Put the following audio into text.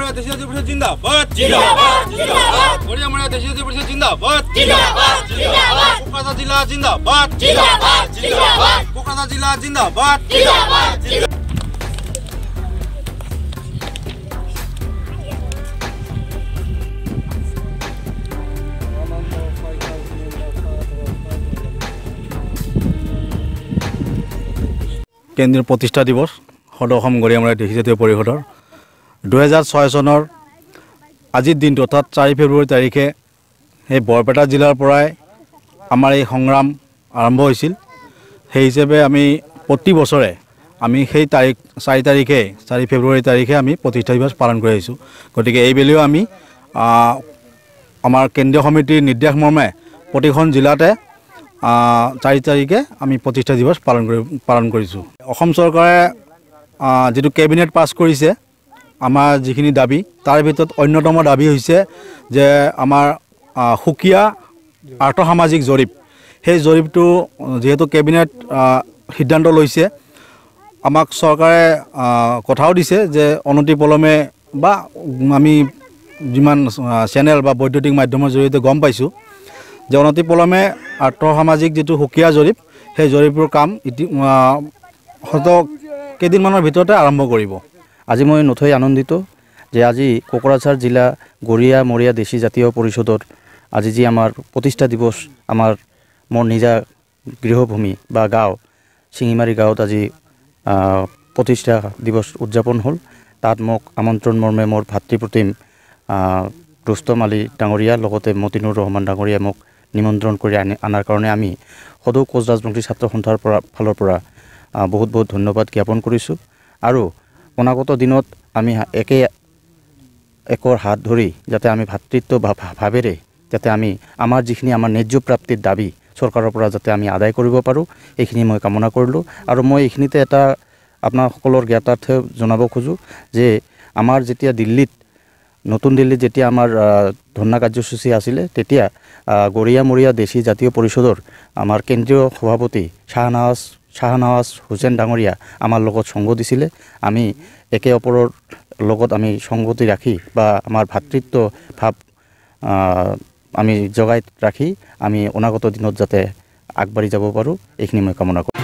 গড়িয়ামারা দেশীয় জাতীয় পরিষদ জিন্দাবাদ জিন্দাবাদ জিন্দাবাদ গড়িয়ামারা দেশীয় জাতীয় পরিষদ জিন্দাবাদ জিন্দাবাদ জিন্দাবাদ কোকরাঝার জেলা জিন্দাবাদ জিন্দাবাদ জিন্দাবাদ কোকরাঝার জেলা জিন্দাবাদ জিন্দাবাদ কেন্দ্ৰীয় প্ৰতিষ্ঠা দিৱস সদৌ গড়িয়ামাৰা দেশীয় জাতীয় পৰিষদৰ 2006 চনৰ আজিৰ দিনটো অৰ্থাৎ 4 ফেব্ৰুৱাৰী তাৰিখে এই বৰপেটা জিলাৰ পৰাই আমাৰ এই সংগ্ৰাম আৰম্ভ হৈছিল। সেই হিচাপে আমি প্ৰতি বছৰে আমি সেই তাৰিখ 4 ফেব্ৰুৱাৰী তাৰিখে আমি প্ৰতিষ্ঠা দিৱস পালন কৰি আহিছোঁ। গতিকে এইবেলিও আমি আমাৰ কেন্দ্ৰীয় সমিতিৰ নিৰ্দেশ মৰ্মে প্ৰতিখন জিলাতে 4 তাৰিখে আমি প্ৰতিষ্ঠা দিৱস পালন কৰিছোঁ। অসম চৰকাৰে যেটো কেবিনেট পাছ কৰিছে আমাৰ যিখিনি দাবী তাৰ ভিতৰত অন্যতম দাবী হৈছে যে আমাৰ সুকীয়া আৰ্থসামাজিক জৰীপ, সেই জৰীপটো যেহেতু কেবিনেট সিদ্ধান্ত লৈছে, আমাক চৰকাৰে কথাও দিছে যে অনতিপলমে বা আমি যিমান চেনেল বা বৈদ্যুতিক মাধ্যমৰ জৰিয়তে গম পাইছোঁ যে অনতিপলমে আৰ্থসামাজিক যেটো সুকীয়া জৰীপ সেই জৰীপৰ কাম হয়তো কেইদিনমানৰ ভিতৰতে আৰম্ভ কৰিব। আজি মই নথৈ আনন্দিত যে আজি কোকৰাঝাৰ জিলা গড়িয়ামৰীয়া দেশী জাতীয় পৰিষদৰ আজি যি আমাৰ প্ৰতিষ্ঠা দিৱস আমাৰ মোৰ নিজা গৃহভূমি বা গাঁও শিঙিমাৰী গাঁৱত আজি প্ৰতিষ্ঠা দিৱস উদযাপন হ'ল। তাত মোক আমন্ত্ৰণ মৰ্মে মোৰ ভাতৃপ্ৰতিম ৰুস্তম আলী ডাঙৰীয়া লগতে মতিনুৰ ৰহমান ডাঙৰীয়া মোক নিমন্ত্ৰণ কৰি আনাৰ কাৰণে আমি সদৌ কোচ ৰাজবংশী ছাত্ৰ সন্থাৰ ফালৰ পৰা বহুত বহুত ধন্যবাদ জ্ঞাপন কৰিছোঁ। আৰু অনাগত দিনত আমি একৰ হাত ধৰি যাতে আমি ভাতৃত্ব ভাৱেৰে যাতে আমি আমাৰ যিখিনি আমাৰ ন্যায্য প্ৰাপ্তিৰ দাবী চৰকাৰৰ পৰা যাতে আমি আদায় কৰিব পাৰোঁ এইখিনি মই কামনা কৰিলোঁ। আৰু মই এইখিনিতে এটা আপোনাৰ সকলৰ জ্ঞাতাৰ্থে জনাব খোজোঁ যে আমাৰ যেতিয়া নতুন দিল্লীত যেতিয়া আমাৰ ধৰ্ণা কাৰ্যসূচী আছিলে তেতিয়া গড়িয়ামৰীয়া দেশী জাতীয় পৰিষদৰ আমাৰ কেন্দ্ৰীয় সভাপতি শাহনৱাজ হুছেইন ডাঙৰীয়া আমাৰ লগত সংগ দিছিলে। আমি একে অপৰৰ লগত আমি সংগতি ৰাখি বা আমাৰ ভাতৃত্ব ভাৱ আমি জগাই ৰাখি আমি অনাগত দিনত যাতে আগবাঢ়ি যাব পাৰোঁ এইখিনি মই কামনা কৰোঁ।